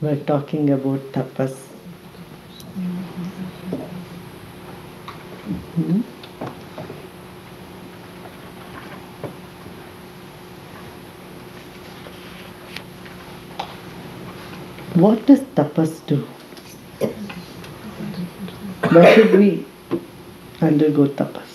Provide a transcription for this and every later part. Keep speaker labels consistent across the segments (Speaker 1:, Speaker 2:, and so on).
Speaker 1: We're talking about tapas. Hmm? What does tapas do? Why should we undergo tapas?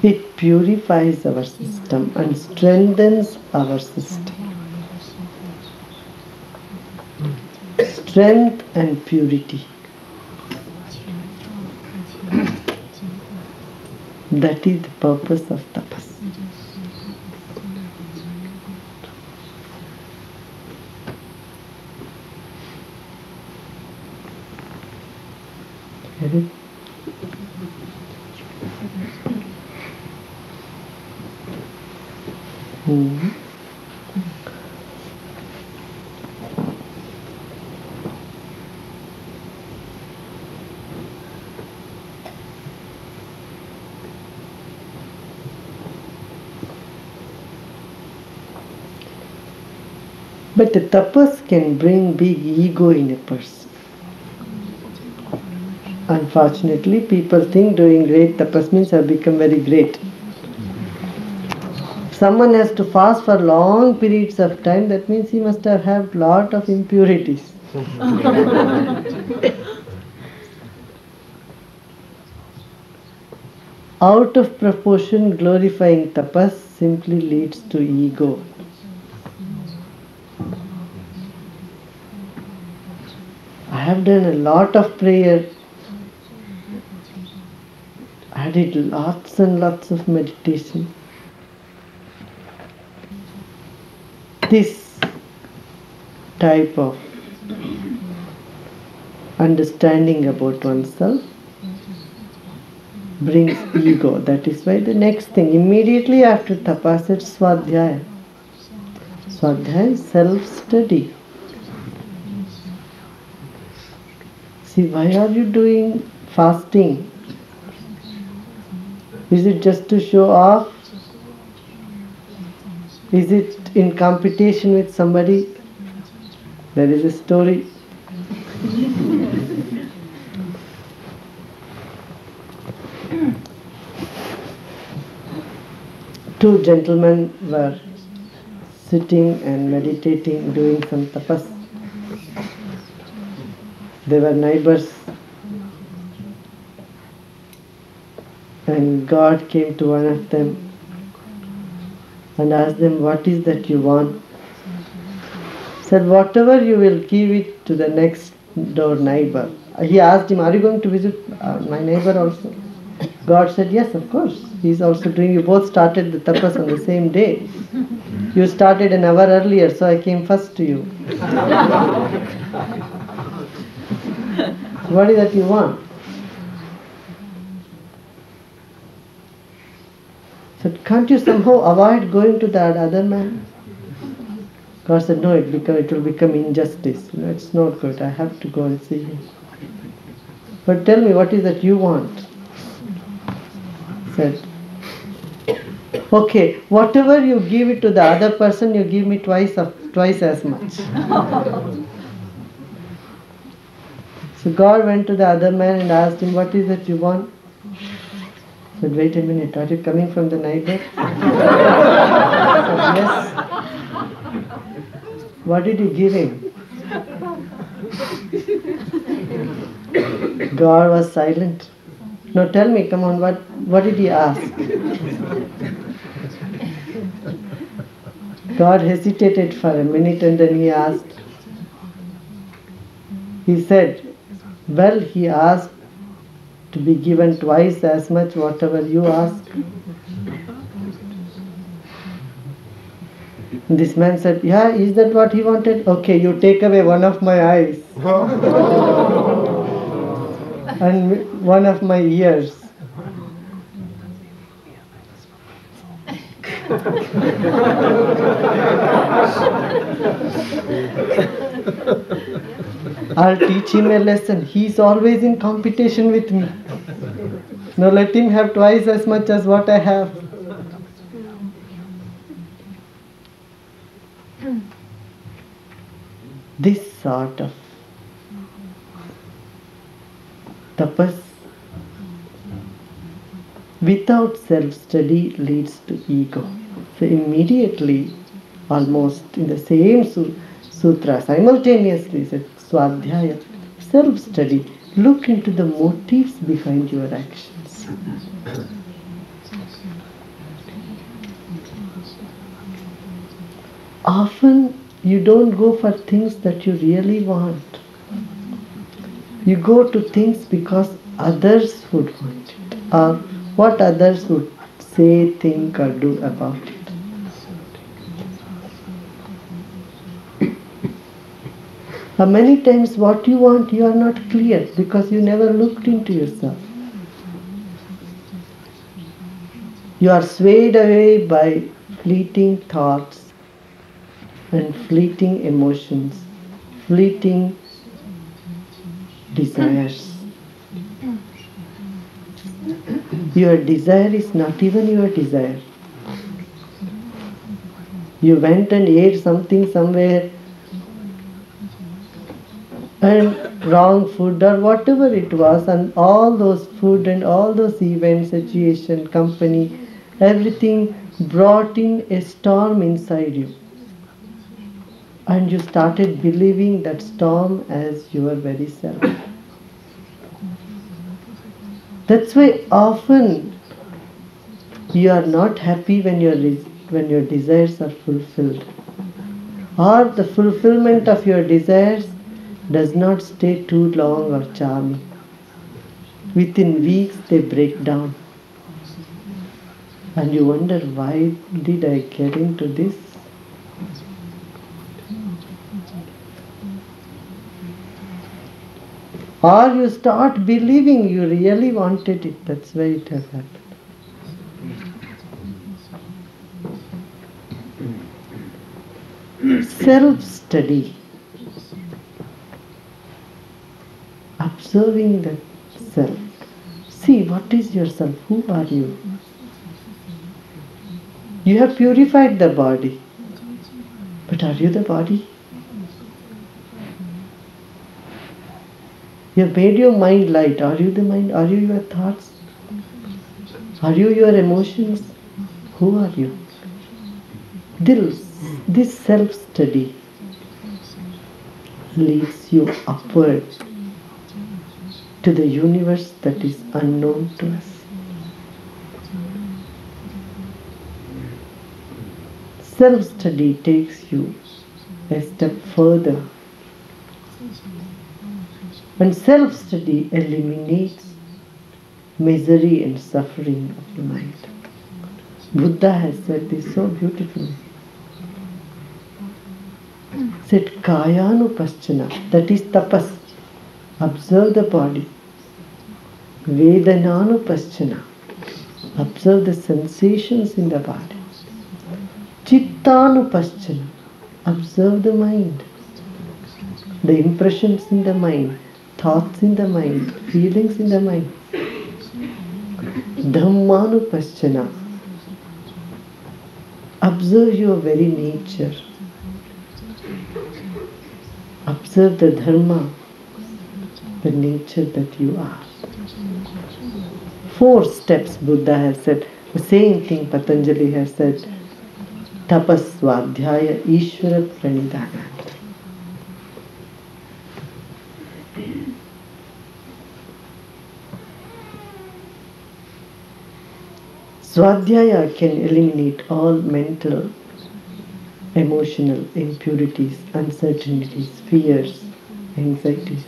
Speaker 1: It purifies our system and strengthens our system. Strength and purity. That is the purpose of tapas. Get it? Hmm. But the tapas can bring big ego in a person. Unfortunately, people think doing great tapas means I've become very great. If someone has to fast for long periods of time, that means he must have had lot of impurities. Out of proportion glorifying tapas simply leads to ego. I have done a lot of prayer. I did lots and lots of meditation. This type of understanding about oneself brings ego. That is why the next thing, immediately after tapas, it's swadhyaya. Swadhyaya is self-study. See, why are you doing fasting? Is it just to show off? Is it in competition with somebody? There is a story. Two gentlemen were sitting and meditating, doing some tapas. They were neighbors. And God came to one of them and asked them, what is that you want? Said, whatever you will give it to the next door neighbor. He asked him, are you going to visit my neighbor also? God said, yes, of course. He's also doing, you both started the tapas on the same day. You started an hour earlier, so I came first to you. What is that you want? Said, can't you somehow avoid going to that other man? God said, no, it will become injustice. It's not good. I have to go and see him. But tell me, what is that you want? Said, okay, whatever you give it to the other person, you give me twice as much. So God went to the other man and asked him, what is that you want? Said, wait a minute, are you coming from the neighbor? Said, yes. What did you give him? God was silent. No, tell me, come on, what did he ask? God hesitated for a minute and then he asked. He said, well, he asked to be given twice as much whatever you ask. This man said, yeah, is that what he wanted? Okay, you take away one of my eyes and one of my ears. I'll teach him a lesson. He's always in competition with me. Now let him have twice as much as what I have. This sort of tapas without self-study leads to ego. So immediately, almost in the same sutra, simultaneously said Swadhyaya, self-study. Look into the motives behind your actions. Often you don't go for things that you really want. You go to things because others would want it, or what others would say, think, or do about it. Many times what you want, you are not clear because you never looked into yourself. You are swayed away by fleeting thoughts and fleeting emotions, fleeting desires. Your desire is not even your desire. You went and ate something somewhere, and wrong food or whatever it was, and all those food and all those events, situation, company, everything brought in a storm inside you. And you started believing that storm as your very self. That's why often you are not happy when your desires are fulfilled, or the fulfillment of your desires does not stay too long or charming. Within weeks they break down, and you wonder, why did I get into this? Or you start believing you really wanted it. That's why it has happened. Self-study. Observing the self. See, what is yourself? Who are you? You have purified the body. But are you the body? You have made your mind light. Are you the mind? Are you your thoughts? Are you your emotions? Who are you? This self-study leads you upward to the universe that is unknown to us. Self-study takes you a step further. And self-study eliminates misery and suffering of the mind. Buddha has said this so beautifully. He said, Kayanupaschana, that is tapas. Observe the body. Vedananupaschana, observe the sensations in the body. Chittanupaschana, observe the mind. The impressions in the mind, thoughts in the mind, feelings in the mind. Dhammanupaschana, observe your very nature. Observe the dharma, the nature that you are. 4 steps Buddha has said. The same thing Patanjali has said. Tapas, Swadhyaya, Ishvara, Pranidhana. Swadhyaya can eliminate all mental, emotional impurities, uncertainties, fears, anxieties.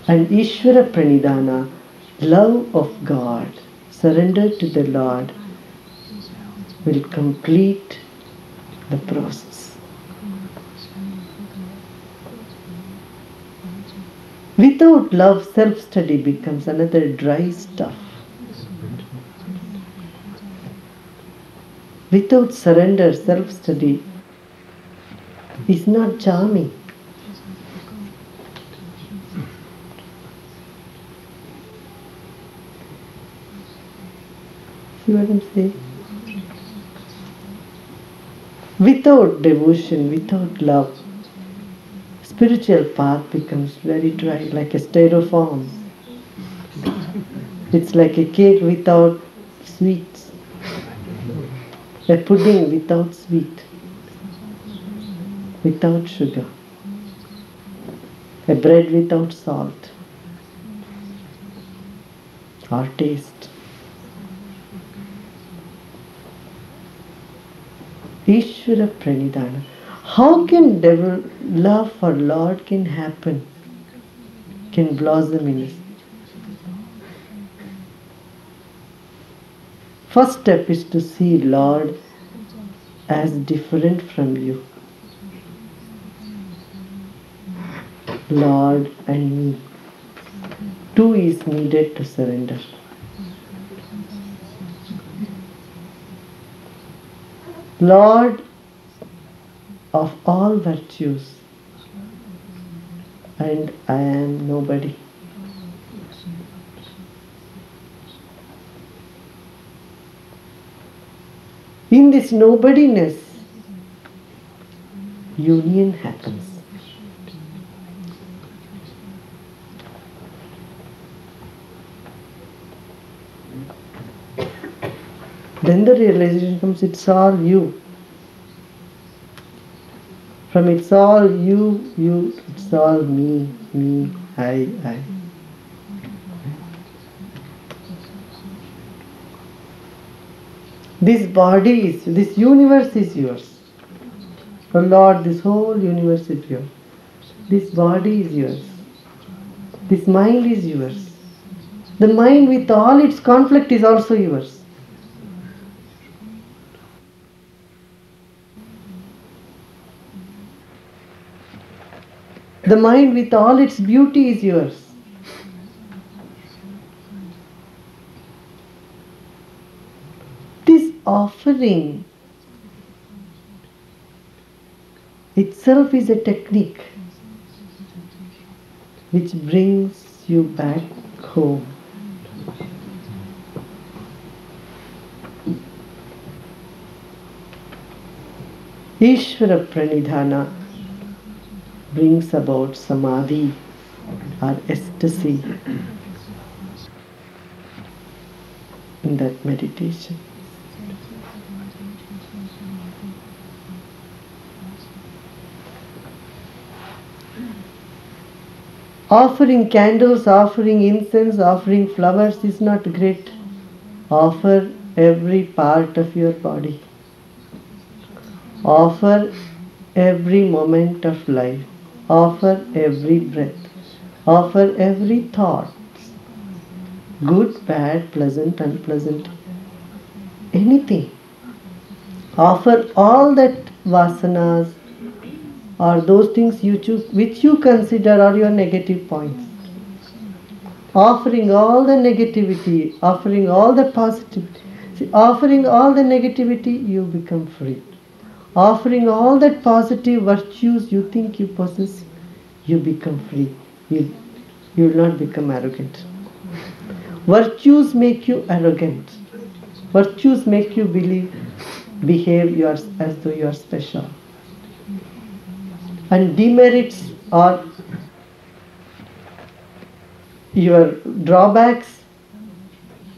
Speaker 1: And Ishvara Pranidhana, love of God, surrender to the Lord, will complete the process. Without love, self-study becomes another dry stuff. Without surrender, self-study is not charming. See what I'm saying? Without devotion, without love, spiritual path becomes very dry, like a styrofoam. It's like a cake without sweets, a pudding without sweet, without sugar, a bread without salt or taste. Ishvara Pranidhana. How can devil love for Lord can happen, can blossom in us? First step is to see Lord as different from you. Lord and me. Two is needed to surrender. Lord of all virtues, and I am nobody. In this nobodiness, union happens. Then the realization comes, it's all you. From it's all you, it's all me, I. This body is, this universe is yours. Oh Lord, this whole universe is yours. This body is yours. This mind is yours. The mind with all its conflict is also yours. The mind with all its beauty is yours. This offering itself is a technique which brings you back home. Ishvara Pranidhana brings about samadhi or ecstasy in that meditation. Offering candles, offering incense, offering flowers is not great. Offer every part of your body. Offer every moment of life. Offer every breath. Offer every thought. Good, bad, pleasant, unpleasant. Anything. Offer all that vasanas or those things you choose which you consider are your negative points. Offering all the negativity, offering all the positivity. See, offering all the negativity, you become free. Offering all that positive virtues you think you possess, you become free. You will not become arrogant. Virtues make you arrogant. Virtues make you behave as though you are special. And demerits or your drawbacks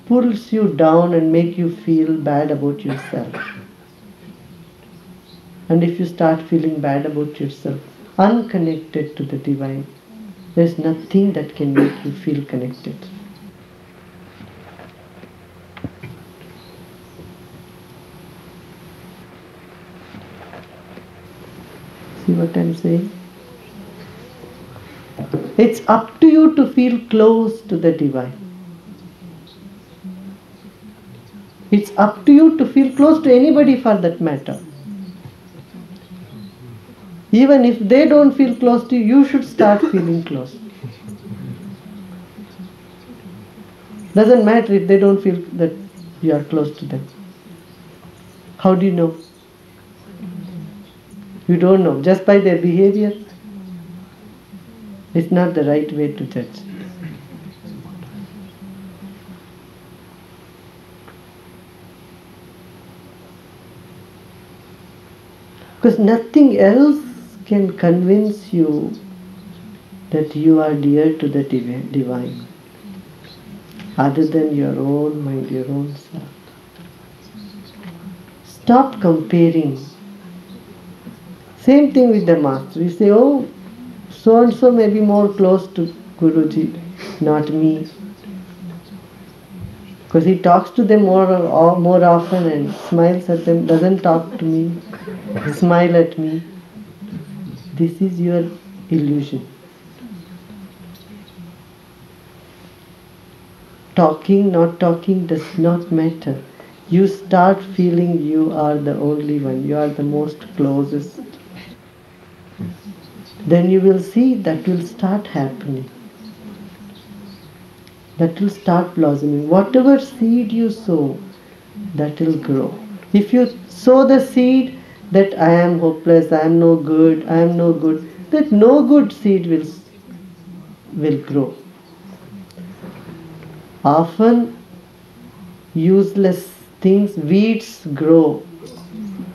Speaker 1: pulls you down and make you feel bad about yourself. And if you start feeling bad about yourself, unconnected to the divine, there is nothing that can make you feel connected. See what I am saying? It's up to you to feel close to the divine. It's up to you to feel close to anybody for that matter. Even if they don't feel close to you, you should start feeling close. Doesn't matter if they don't feel that you are close to them. How do you know? You don't know. Just by their behavior, it's not the right way to judge. Because nothing else can convince you that you are dear to the divine, other than your own mind, your own self. Stop comparing. Same thing with the master. You say, oh, so and so may be more close to Guruji, not me. Because he talks to them more often and smiles at them, doesn't talk to me, smile at me. This is your illusion. Talking, not talking does not matter. You start feeling you are the only one, you are the most closest. Then you will see that will start happening. That will start blossoming. Whatever seed you sow, that will grow. If you sow the seed that I am hopeless, I am no good, that no good seed will grow. Often useless things, weeds grow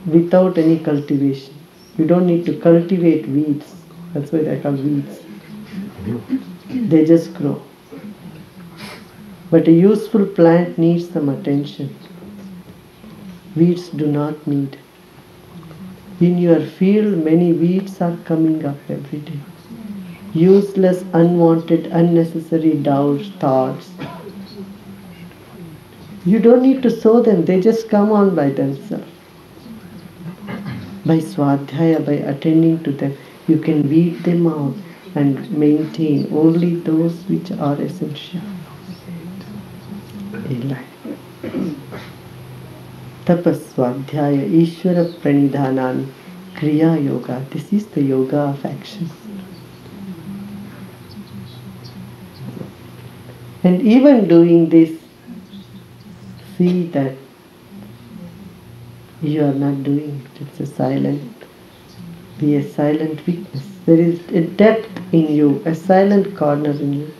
Speaker 1: without any cultivation. You don't need to cultivate weeds. That's why they are called weeds. They just grow. But a useful plant needs some attention. Weeds do not need. In your field, many weeds are coming up every day. Useless, unwanted, unnecessary doubts, thoughts. You don't need to sow them, they just come on by themselves. By swadhyaya, by attending to them, you can weed them out and maintain only those which are essential in life. Tapas, swadhyaya, Ishvara pranidhanani, kriya yoga. This is the yoga of action. And even doing this, see that you are not doing it. It's a silent, be a silent witness. There is a depth in you, a silent corner in you.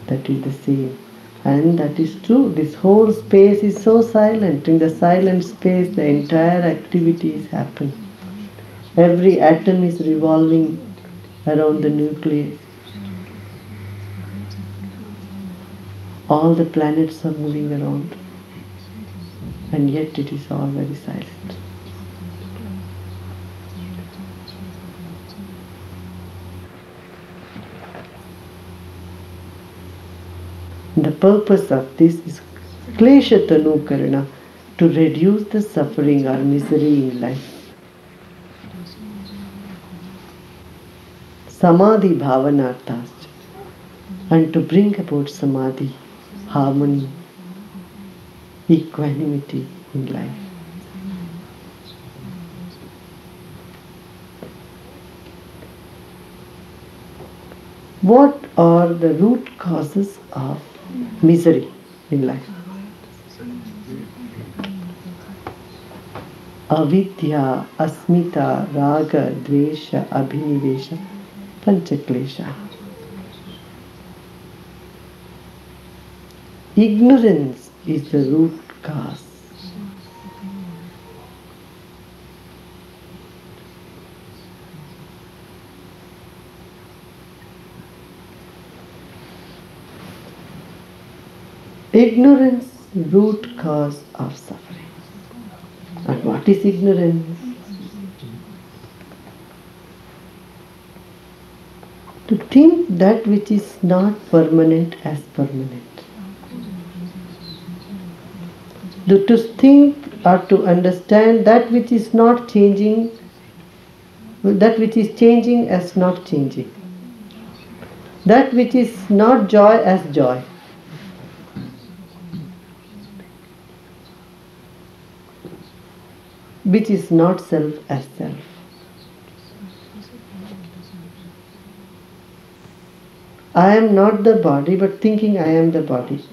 Speaker 1: That is the same. And that is true. This whole space is so silent. In the silent space, the entire activity is happening. Every atom is revolving around the nucleus. All the planets are moving around. And yet it is all very silent. The purpose of this is klesha tanukarana, to reduce the suffering or misery in life. Samadhi bhavanarthas, and to bring about samadhi, harmony, equanimity in life. What are the root causes of misery in life? Avidya, asmita, raga, dvesha, abhinivesha, panchaklesha. Ignorance is the root cause. Ignorance, root cause of suffering. And what is ignorance? To think that which is not permanent as permanent. To think or to understand that which is not changing, that which is changing as not changing. That which is not joy as joy. Which is not self as self. I am not the body, but thinking I am the body.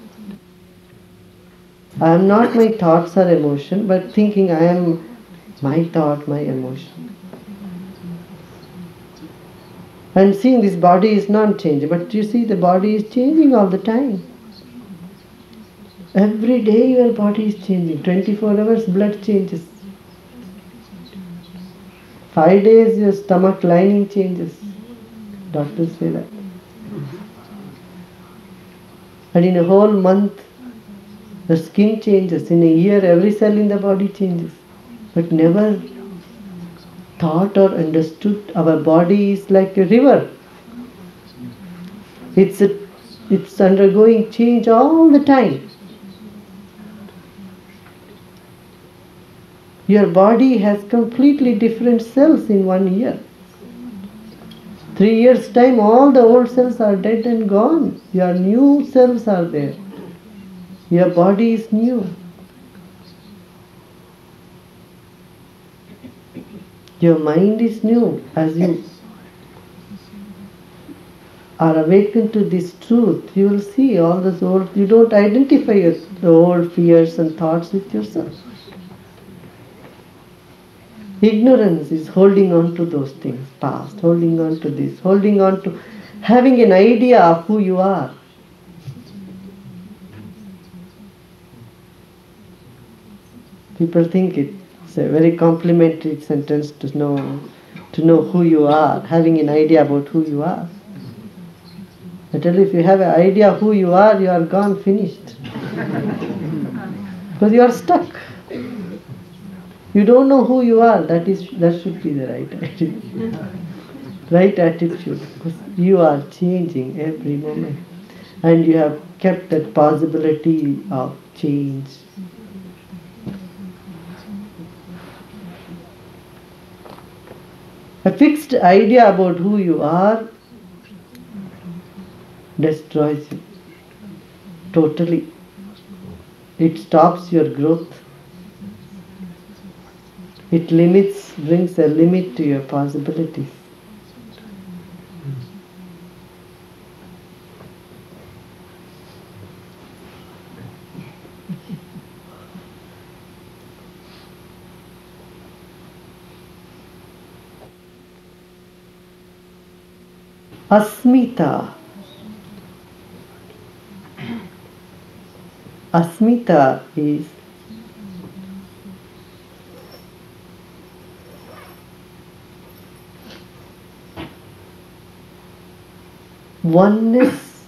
Speaker 1: I am not my thoughts or emotion, but thinking I am my thought, my emotion. And seeing this body is not changing, but you see the body is changing all the time. Every day your body is changing. 24 hours blood changes. 5 days your stomach lining changes. Doctors say that. And in a whole month, the skin changes. In a year, every cell in the body changes. But never thought or understood our body is like a river. It's undergoing change all the time. Your body has completely different cells in 1 year. 3 years time, all the old cells are dead and gone. Your new cells are there. Your body is new. Your mind is new. As you are awakened to this truth, you will see all those old, you don't identify the old fears and thoughts with yourself. Ignorance is holding on to those things, past, holding on to this, holding on to having an idea of who you are. People think it's a very complimentary sentence to know who you are, having an idea about who you are. I tell you, if you have an idea who you are gone, finished. Because you are stuck. You don't know who you are. That should be the right attitude. Right attitude. Because you are changing every moment. And you have kept that possibility of change. A fixed idea about who you are destroys you totally. It stops your growth. It brings a limit to your possibilities. Asmita. Asmita is oneness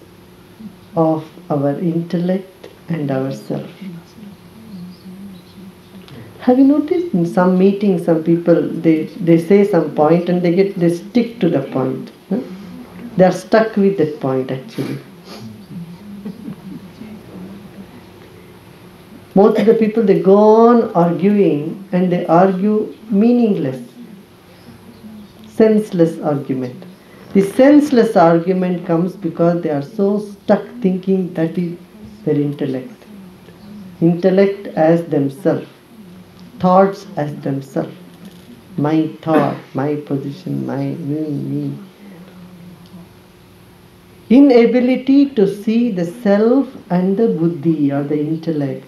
Speaker 1: of our intellect and ourself. Have you noticed in some meetings, some people, they say some point and they stick to the point. Huh? They are stuck with that point actually. Most of the people, they go on arguing and they argue meaningless, senseless argument. The senseless argument comes because they are so stuck thinking that is their intellect. Intellect as themselves, thoughts as themselves. My thought, my position, my me. Inability to see the self and the buddhi or the intellect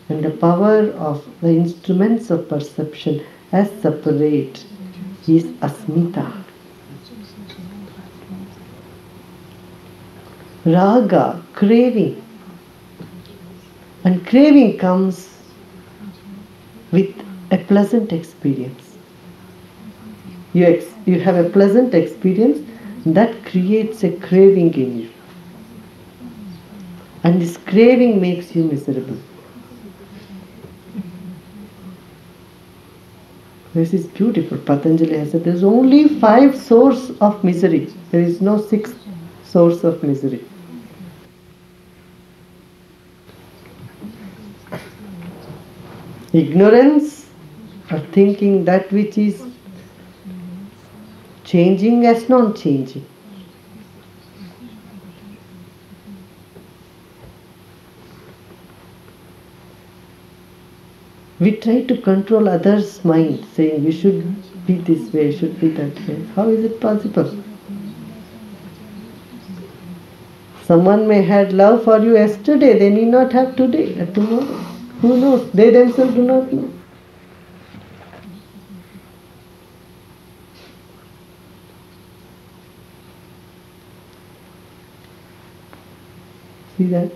Speaker 1: and the power of the instruments of perception as separate is asmita. Raga, craving. And craving comes with a pleasant experience. You have a pleasant experience that creates a craving in you. And this craving makes you miserable. This is beautiful. Patanjali has said there is only 5 sources of misery. There is no 6th source of misery. Ignorance, or thinking that which is changing as non-changing. We try to control others' mind, saying you should be this way, should be that way. How is it possible? Someone may have love for you yesterday, they need not have today or tomorrow. Who knows? They themselves do not know. See that?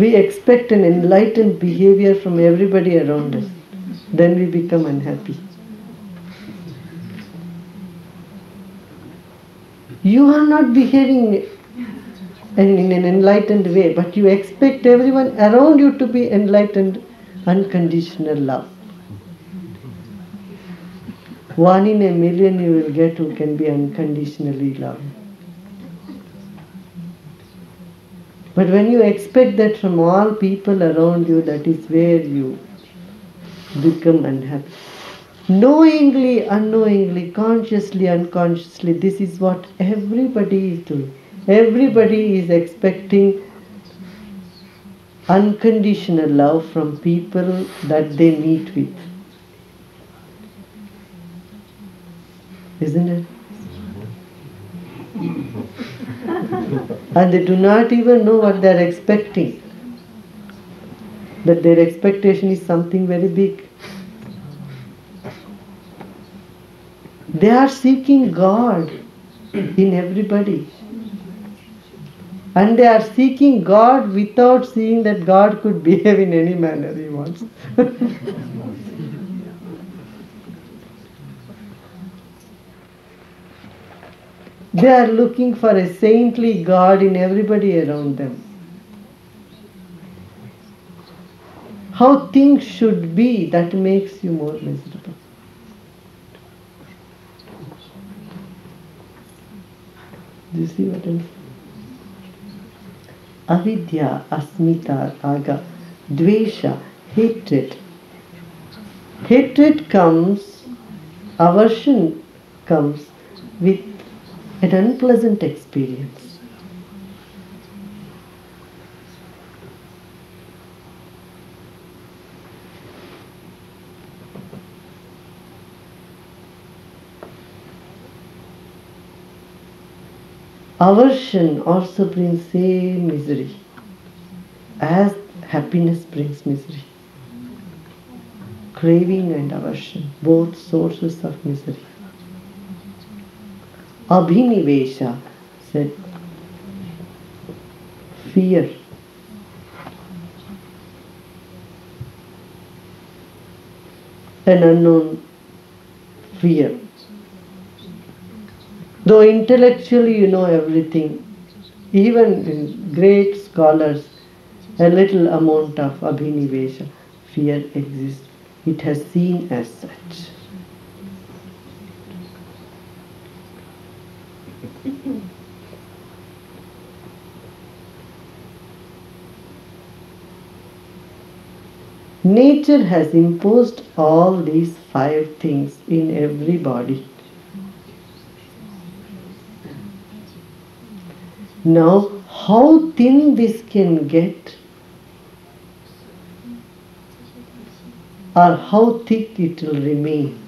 Speaker 1: We expect an enlightened behavior from everybody around us. Then we become unhappy. You are not behaving in an enlightened way, but you expect everyone around you to be enlightened. Unconditional love. One in a million you will get who can be unconditionally loved. But when you expect that from all people around you, that is where you become unhappy. Knowingly, unknowingly, consciously, unconsciously, this is what everybody is doing. Everybody is expecting unconditional love from people that they meet with. Isn't it? And they do not even know what they are expecting. That their expectation is something very big. They are seeking God in everybody. And they are seeking God without seeing that God could behave in any manner He wants. They are looking for a saintly God in everybody around them. How things should be, that makes you more miserable. Do you see what I'm saying? Avidya, asmita, raga, dvesha, hatred. Hatred comes, aversion comes with an unpleasant experience. Aversion also brings same misery as happiness brings misery. Craving and aversion, both sources of misery. Abhinivesha said fear. An unknown fear. Though intellectually you know everything, even in great scholars, a little amount of abhinivesha, fear exists. It has seen as such. Nature has imposed all these 5 things in every body. Now, how thin this can get, or how thick it will remain,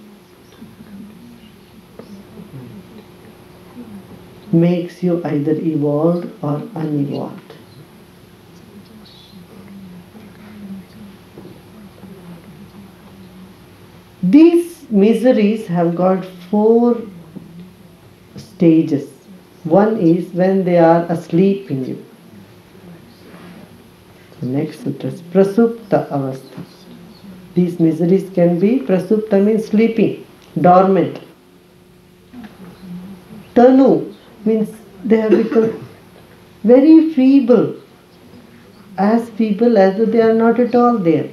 Speaker 1: makes you either evolved or unevolved. These miseries have got 4 stages. One is when they are asleep in you. The next sutra is prasupta avastha. These miseries can be, prasupta means sleeping, dormant. Tanu means they have become very feeble as though they are not at all there.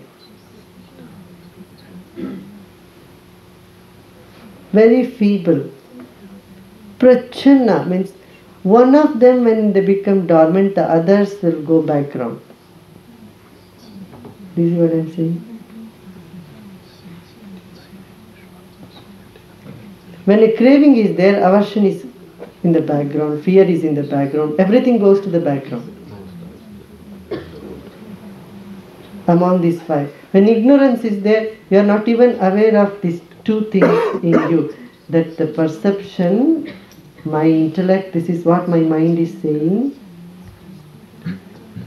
Speaker 1: Very feeble. Prachanna means one of them, when they become dormant, the others will go background. Do you see what I am saying? When a craving is there, aversion is in the background, fear is in the background, everything goes to the background. Among these 5. When ignorance is there, you are not even aware of these 2 things in you. That the perception, my intellect, this is what my mind is saying.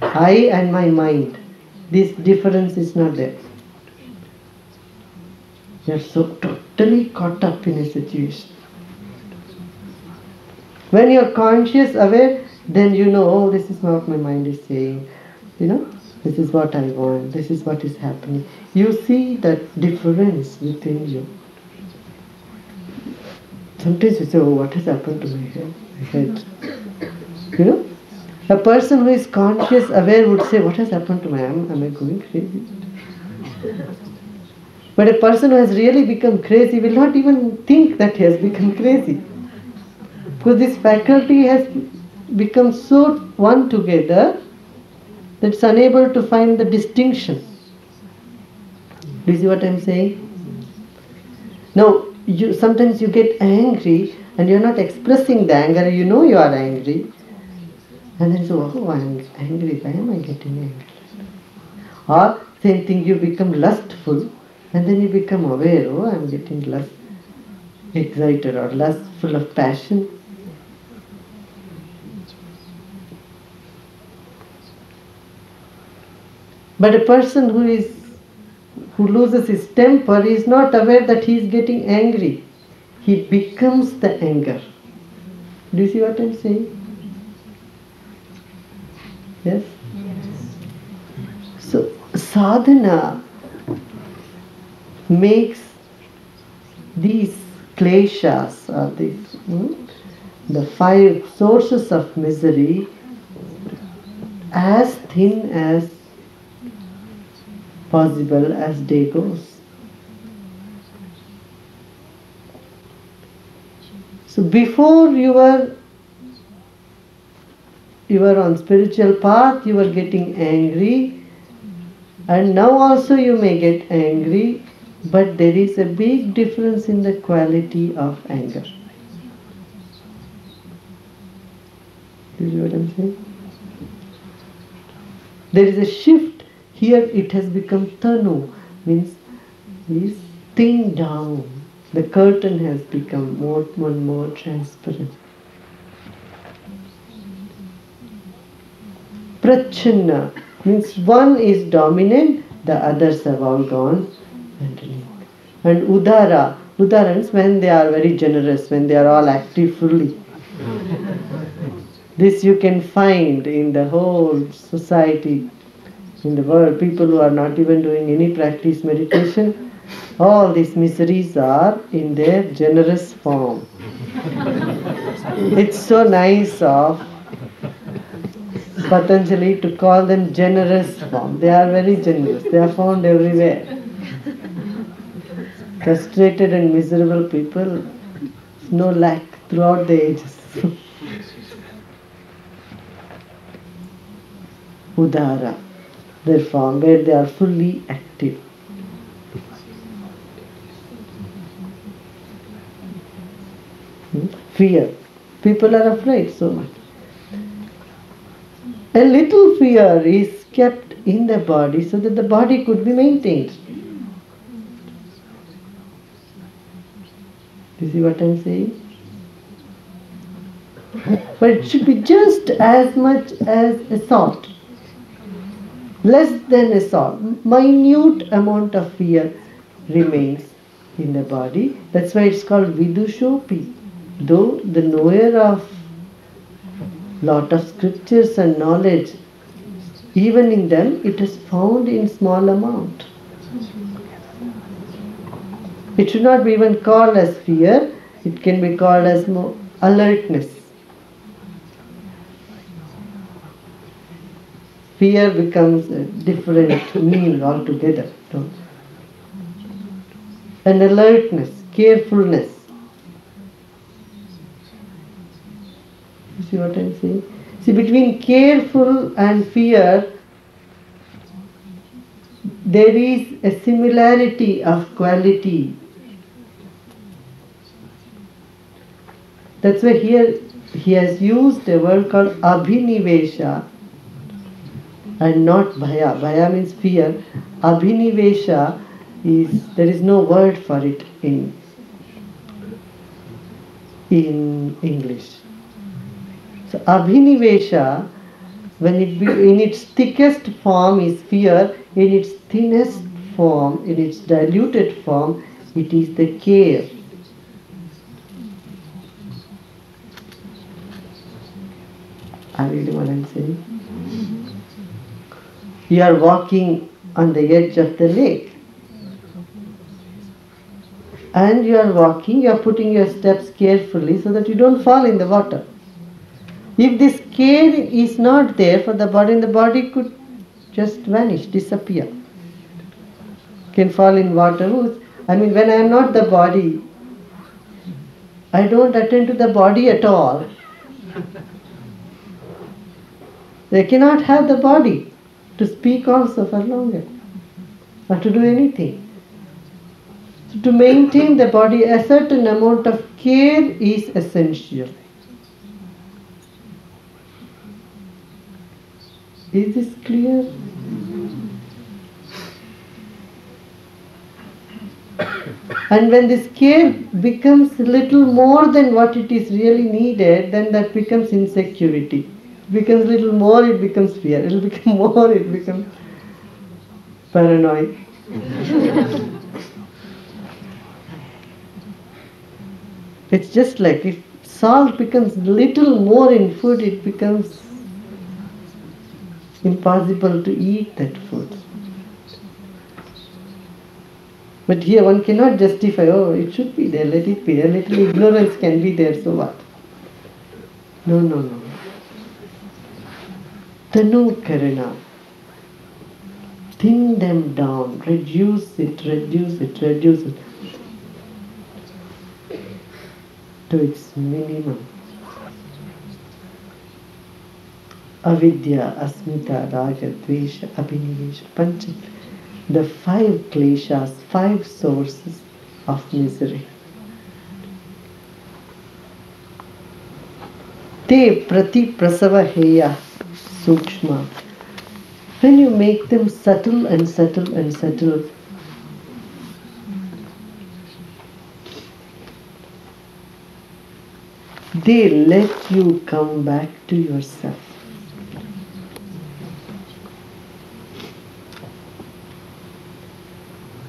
Speaker 1: I and my mind, this difference is not there. You are so totally caught up in a situation. When you are conscious, aware, then you know, oh, this is what my mind is saying. You know, This is what I want. This is what is happening. You see that difference within you. Sometimes you say, oh, what has happened to my head? You know? A person who is conscious, aware would say, what has happened to my am I going crazy? But a person who has really become crazy will not even think that he has become crazy. Because this faculty has become so one together that it's unable to find the distinction. Do you see what I'm saying? Now, sometimes you get angry and you're not expressing the anger, you know you are angry. And then so, oh, I'm angry, why am I getting angry? Or same thing, you become lustful and then you become aware, oh, I'm getting less excited or lustful of passion. But a person who loses his temper is not aware that he is getting angry. He becomes the anger. Do you see what I'm saying? Yes? So, sadhana makes these kleshas, or the 5 sources of misery, as thin as possible as day goes. So before you were on spiritual path, you were getting angry, and now also you may get angry, but there is a big difference in the quality of anger. Do you see what I'm saying? There is a shift. Here it has become tanu, means this thing down. The curtain has become more and more transparent. Prachanna means one is dominant, the others have all gone underneath. And udara means when they are very generous, when they are all active fully. This you can find in the whole society, in the world. People who are not even doing any practice meditation, all these miseries are in their generous form. It's so nice of Patanjali to call them generous form. They are very generous. They are found everywhere. Frustrated and miserable people, no lack throughout the ages. Udara, their form, where they are fully active. Fear. People are afraid so much. A little fear is kept in the body so that the body could be maintained. Do you see what I'm saying? But it should be just as much as a salt. Less than a salt. Minute amount of fear remains in the body. That's why it's called vidushopi. Though the knower of lot of scriptures and knowledge, even in them it is found in small amount. It should not be even called as fear, it can be called as more alertness. Fear becomes a different meaning altogether. An alertness, carefulness. You see what I'm saying? See, between careful and fear, there is a similarity of quality. That's why here he has used a word called abhinivesha and not bhaya. Bhaya means fear. Abhinivesha there is no word for it in English. So abhinivesha, when in its thickest form is fear, in its thinnest form, in its diluted form, it is the care. Are you reading what I'm saying? You are walking on the edge of the lake. And you are walking, you are putting your steps carefully so that you don't fall in the water. If this care is not there for the body could just vanish, disappear. Can fall in water. When I am not the body, I don't attend to the body at all. They cannot have the body to speak also for longer or to do anything. So to maintain the body, a certain amount of care is essential. Is this clear? And when this care becomes little more than what it is really needed, then that becomes insecurity. It becomes little more, it becomes fear. It will become more, it becomes paranoid. It's just like if salt becomes little more in food, it becomes impossible to eat that food. But here one cannot justify, it should be there, let it be. A little ignorance can be there, so what? No. Tanu Karana. Thin them down, reduce it to its minimum. Avidya, Asmita, Raga, Dvesha, Abhinivesha, Pancha. The 5 kleshas, 5 sources of misery. Te prati prasava heya sukshma. When you make them subtle, they let you come back to yourself.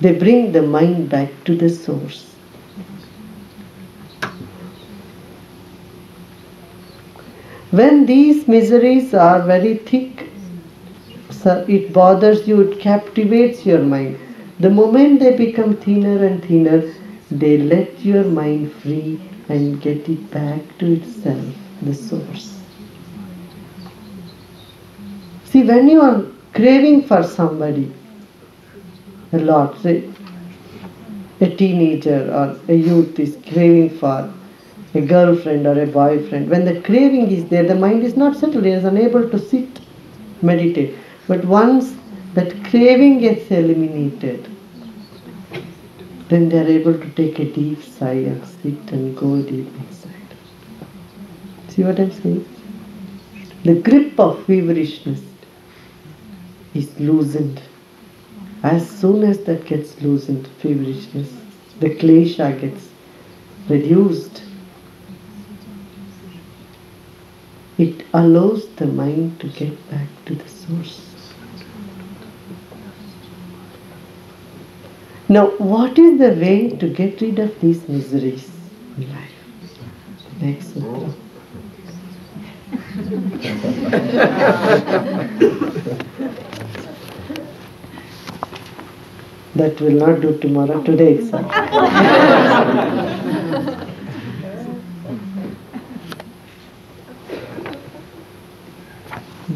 Speaker 1: They bring the mind back to the source. When these miseries are very thick, it bothers you, it captivates your mind. The moment they become thinner and thinner, they let your mind free and get it back to itself, the source. See, when you are craving for somebody a lot, say a teenager or a youth is craving for a girlfriend or a boyfriend, when the craving is there, the mind is not settled, it is unable to sit, meditate. But once that craving gets eliminated, then they are able to take a deep sigh and sit and go deep inside. See what I'm saying? The grip of feverishness is loosened. As soon as that gets loosened, feverishness, the klesha gets reduced. It allows the mind to get back to the source. Now, what is the way to get rid of these miseries in life? Next sutra. That will not do tomorrow, today itself.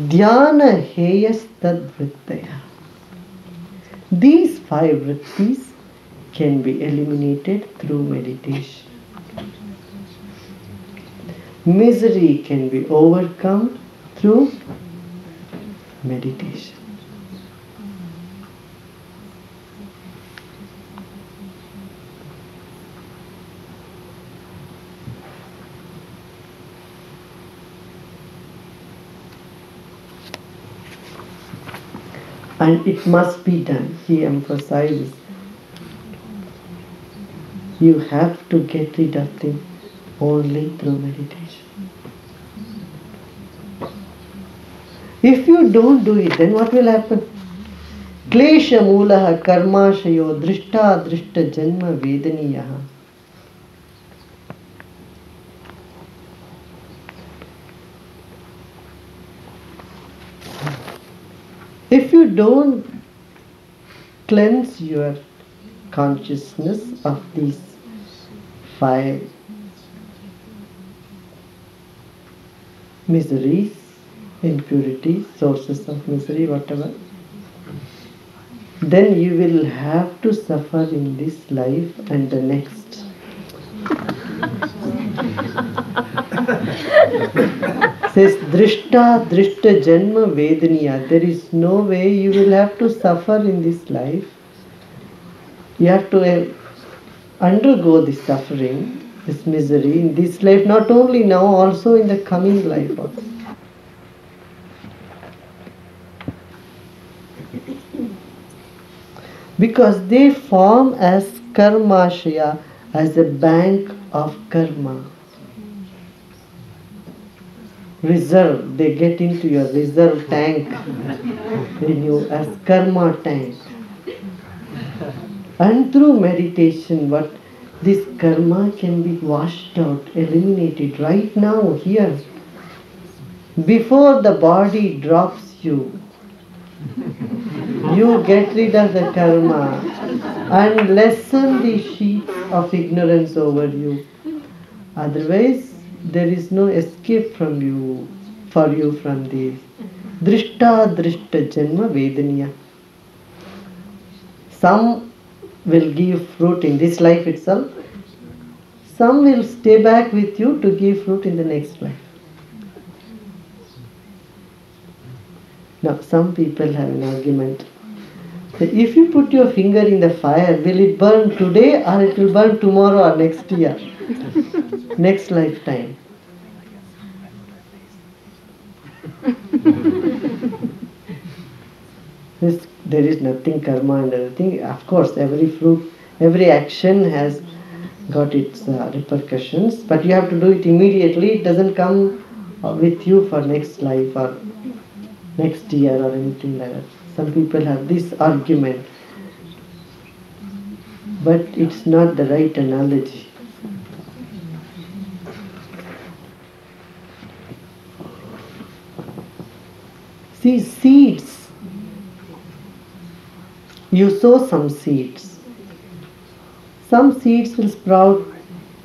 Speaker 1: Dhyana heyas tad vrittaya. These 5 vrittis can be eliminated through meditation. Misery can be overcome through meditation. And it must be done. He emphasizes, you have to get rid of them only through meditation. If you don't do it, then what will happen? Klesha mulaha karmashayo drishta drishta janma vedaniyaha. If you don't cleanse your consciousness of these 5 miseries, impurities, sources of misery, whatever, then you will have to suffer in this life and the next. Says Drishta Drishta Janma Vedaniya. There is no way you will have to suffer in this life. You have to undergo this suffering, this misery in this life, not only now, also in the coming life also. Because they form as karmashaya, as a bank of karma. Reserve, they get into your reserve tank in you as karma tank. And through meditation, what this karma can be washed out, eliminated right now, here. Before the body drops you, you get rid of the karma and lessen the sheets of ignorance over you. Otherwise, there is no escape from you, for you from this. Drishta Drishta Janma Vedaniya. Some will give fruit in this life itself. Some will stay back with you to give fruit in the next life. Now, some people have an argument that if you put your finger in the fire, will it burn today or it will burn tomorrow or next year, next lifetime? There is nothing karma and everything. Of course, every fruit, every action has got its repercussions, but you have to do it immediately. It doesn't come with you for next life or next year or anything like that. Some people have this argument, but it's not the right analogy. See, seeds. You sow some seeds. Some seeds will sprout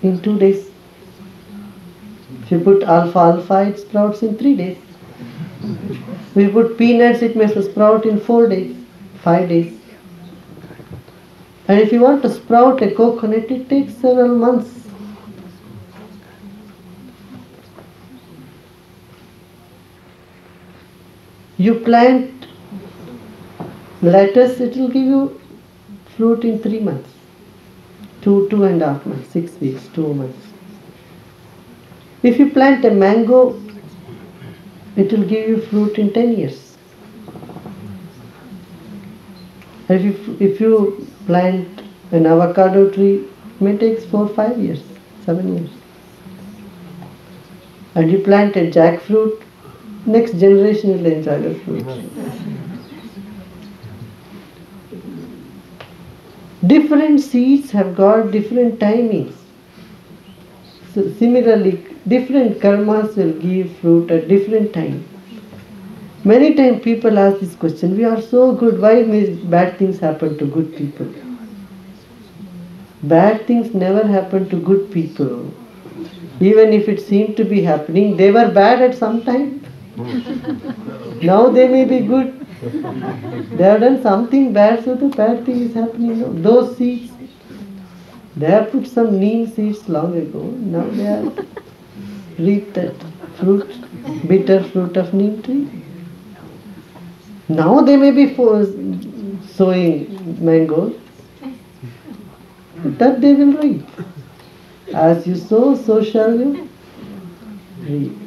Speaker 1: in 2 days. If you put alfalfa, it sprouts in 3 days. If you put peanuts, it may sprout in 4 days, 5 days. And if you want to sprout a coconut, it takes several months. You plant lettuce, it will give you fruit in 3 months. 2.5 months, 6 weeks, 2 months. If you plant a mango, it will give you fruit in 10 years. And if you plant an avocado tree, it may take 4-5 years, 7 years. And you plant a jackfruit, next generation will enjoy the fruit. Different seeds have got different timings. So similarly, different karmas will give fruit at different time. Many times people ask this question, we are so good, why bad things happen to good people? Bad things never happen to good people. Even if it seemed to be happening, they were bad at some time. Now they may be good. They have done something bad, so the bad thing is happening now. Those seeds, they have put some neem seeds long ago. Now they have reaped that fruit, bitter fruit of neem tree. Now they may be sowing mangoes. That they will reap. As you sow, so shall you reap.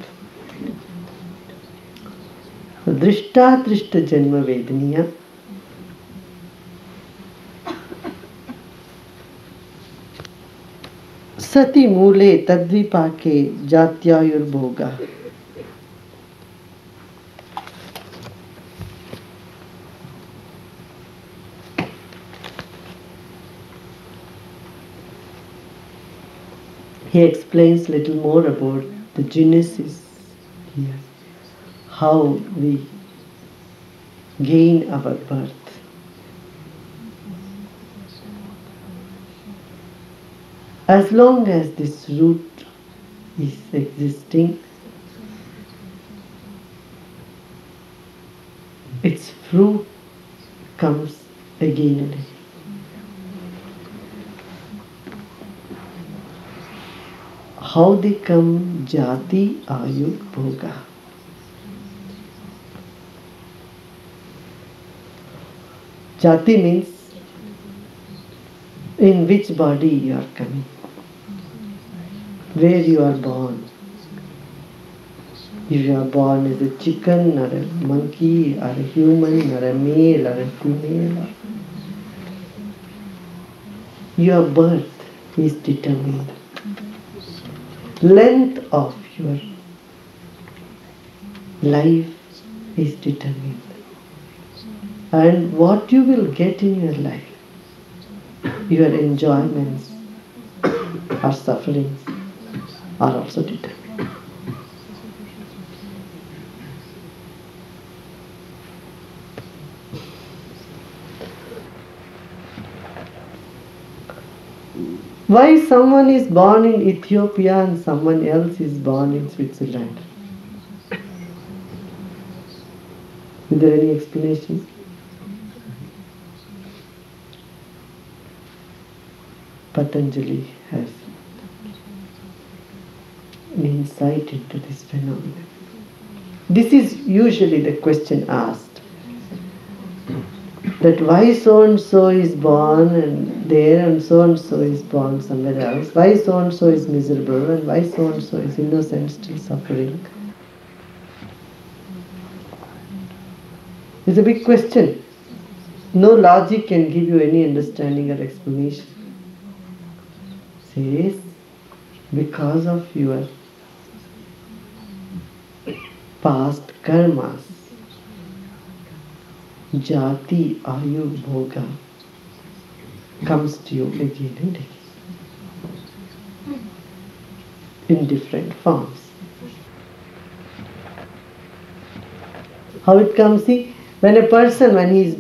Speaker 1: So, Drishta Drishta Janma Vedaniya. Sati Mule Tadvipake Jatyayur Bhoga. He explains little more about the genesis here. How we gain our birth. As long as this root is existing, its fruit comes again and again. How they come? Jati, Ayu, Bhoga. Jati means in which body you are coming, where you are born. If you are born as a chicken or a monkey or a human or a male or a female, your birth is determined. Length of your life is determined. And what you will get in your life, your enjoyments or sufferings, are also determined. Why someone is born in Ethiopia and someone else is born in Switzerland? Is there any explanation? Patanjali has an insight into this phenomenon. This is usually the question asked, that why so and so is born and there and so is born somewhere else, why so and so is miserable and why so and so is innocent still suffering. It's a big question. No logic can give you any understanding or explanation. Says, because of your past karmas, Jati, Ayu, Bhoga comes to you again and again in different forms. How it comes? See, when a person, when he is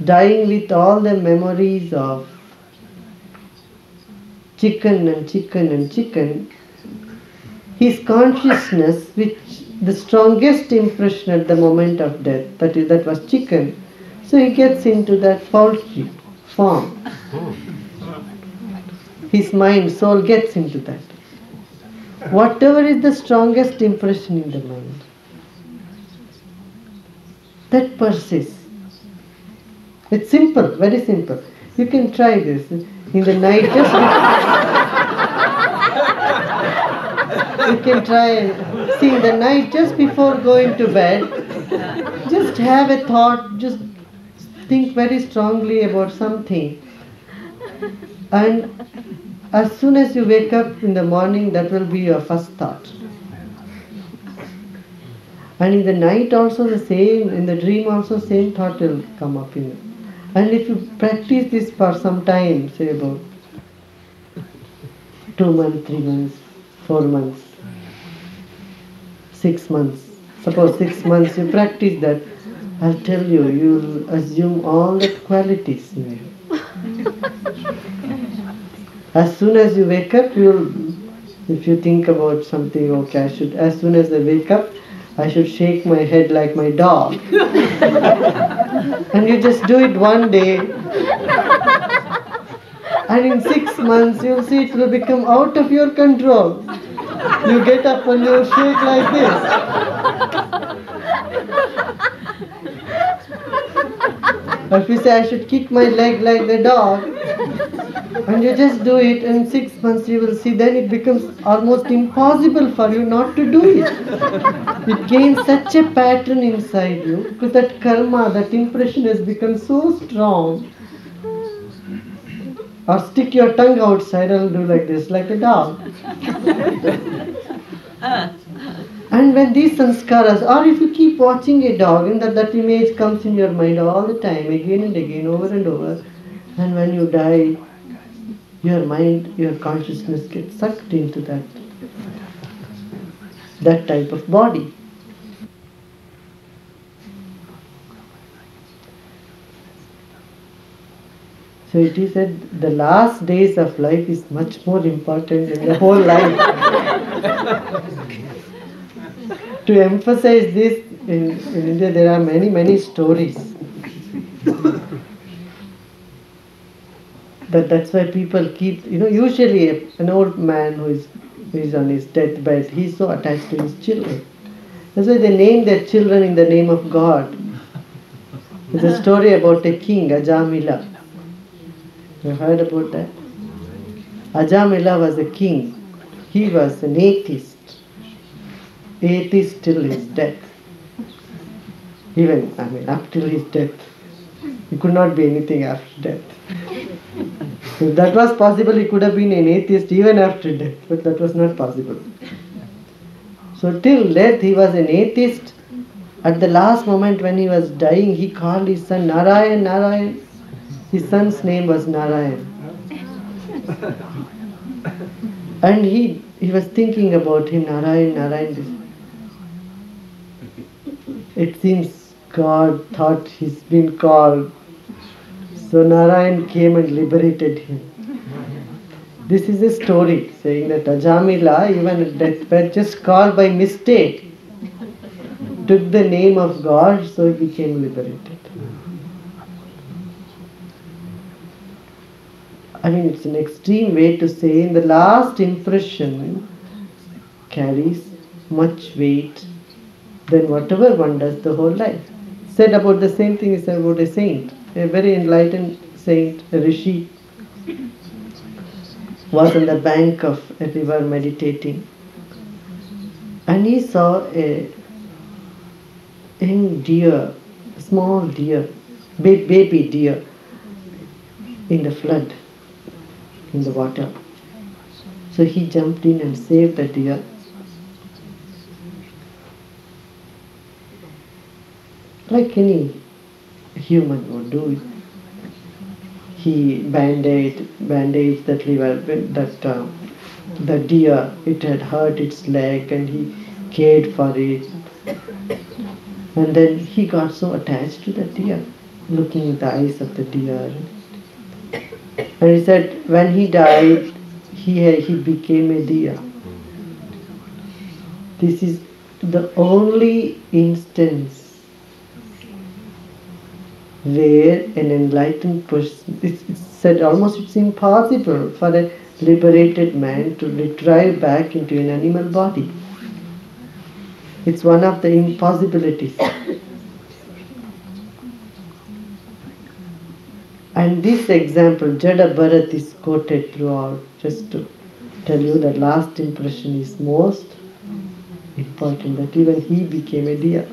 Speaker 1: dying with all the memories of chicken and chicken and chicken. His consciousness, which the strongest impression at the moment of death, that was chicken, so he gets into that poultry form. His mind, soul gets into that. Whatever is the strongest impression in the mind, that persists. It's simple, very simple. You can try this. In the night, you can try, see, in the night just before going to bed, just have a thought, just think very strongly about something. And as soon as you wake up in the morning, that will be your first thought. And in the night also the same, in the dream also same thought will come up in it. And if you practice this for some time, say about 2 months, 3 months, 4 months, 6 months, suppose 6 months you practice that, I'll tell you, you'll assume all the qualities in you. As soon as you wake up, if you think about something, okay, as soon as I wake up, I should shake my head like my dog. And you just do it one day. And in 6 months, you'll see it will become out of your control. You get up and you shake like this. Or if you say, I should kick my leg like the dog, and you just do it, in 6 months you will see, then it becomes almost impossible for you not to do it. It gains such a pattern inside you, because that karma, that impression has become so strong. Or stick your tongue outside and do like this, like a dog. And when these sanskaras, or if you keep watching a dog, and that image comes in your mind all the time, again and again, over and over, and when you die, your mind, your consciousness gets sucked into that type of body. So it is said the last days of life is much more important than the whole life. To emphasize this, in India there are many stories. That's why people keep, usually an old man who is on his deathbed, he's so attached to his children. That's why they name their children in the name of God. There's a story about a king, Ajamila. You heard about that? Ajamila was a king. He was an atheist. Atheist till his death. Even, up till his death. He could not be anything after death. If that was possible, he could have been an atheist even after death, but that was not possible. So till death, he was an atheist. At the last moment when he was dying, he called his son Narayan, Narayan. His son's name was Narayan. And he was thinking about him, Narayan, Narayan. It seems God thought he's been called. So Narayan came and liberated him. This is a story saying that Ajamila, even at deathbed, just called by mistake, took the name of God, so he became liberated. It's an extreme way to say in the last impression carries much weight than whatever one does the whole life. Said about the same thing is about a saint, a very enlightened saint, a rishi, was on the bank of a river meditating, and he saw a young deer, a small deer, baby deer, in the flood, in the water. So he jumped in and saved the deer. Like any human would do. He bandaged that liver, the deer. It had hurt its leg, and he cared for it. And then he got so attached to the deer, looking in the eyes of the deer. And he said, when he died, he became a deer. This is the only instance where an enlightened person, it's said almost it's impossible for a liberated man to retrieve back into an animal body. It's one of the impossibilities. And this example, Jada Bharat, is quoted throughout, just to tell you that last impression is most important, that even he became a deer.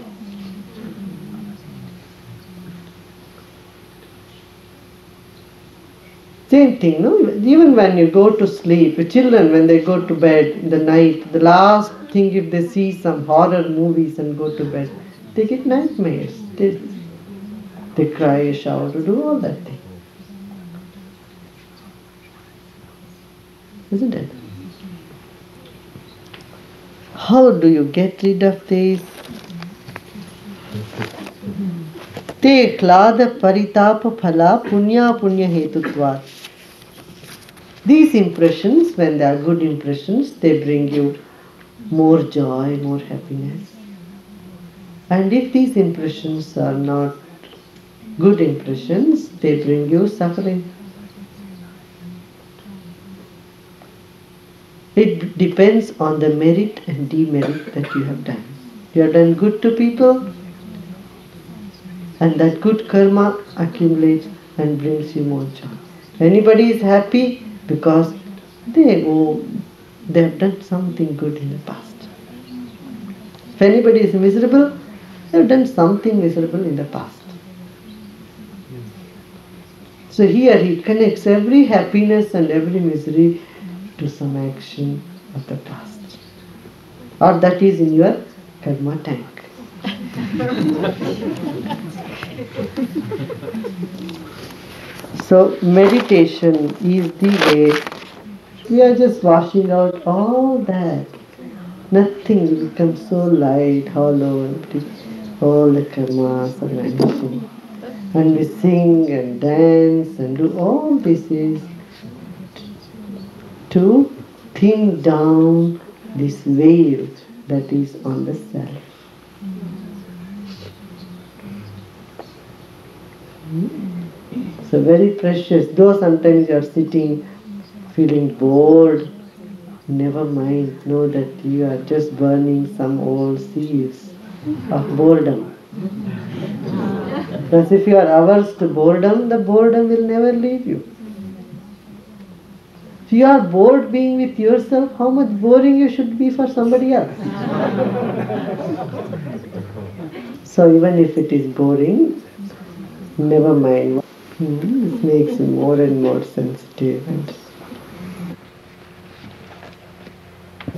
Speaker 1: Same thing, no? Even when you go to sleep, children when they go to bed in the night, the last thing if they see some horror movies and go to bed, they get nightmares. They cry, shout, do all that thing. Isn't it? How do you get rid of this? Te klada paritapa phala punya punya hetutvat. These impressions, when they are good impressions, they bring you more joy, more happiness. And if these impressions are not good impressions, they bring you suffering. It depends on the merit and demerit that you have done. You have done good to people, and that good karma accumulates and brings you more joy. Anybody is happy because they have done something good in the past. If anybody is miserable, they have done something miserable in the past. So here he connects every happiness and every misery to some action of the past. Or that is in your karma tank. So meditation is the way we are just washing out all that. Nothing will become so light, hollow, empty. All the karmas are vanishing. And we sing and dance and do all this is to thin down this veil that is on the self. So very precious. Though sometimes you are sitting feeling bored, never mind. Know that you are just burning some old seeds of boredom. Because if you are averse to boredom, the boredom will never leave you. If you are bored being with yourself, how much boring you should be for somebody else. So even if it is boring, never mind. It makes you more and more sensitive. And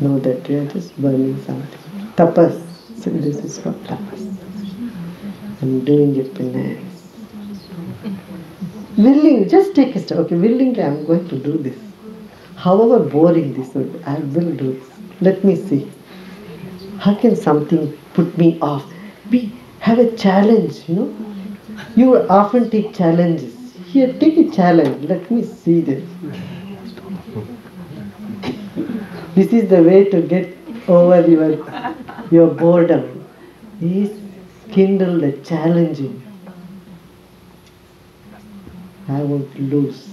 Speaker 1: know that you are just burning something. Tapas. So this is called tapas. I'm doing it penance. Willing, just take a step. Okay, willingly I'm going to do this. However boring this would be, I will do this. Let me see. How can something put me off? Have a challenge, You often take challenges. Here, take a challenge. Let me see this. This is the way to get over your boredom. Is kindle the challenging. I won't lose.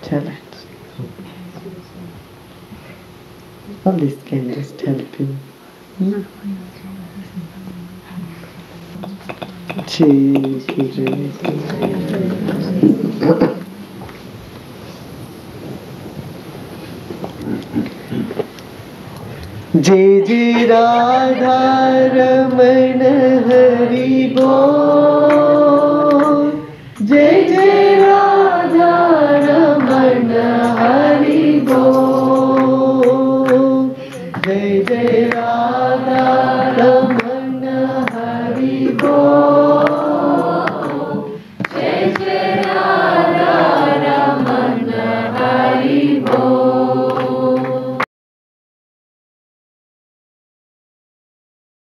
Speaker 1: Challenge. All this can just help you. जय जय राधा रमण हरि बोल।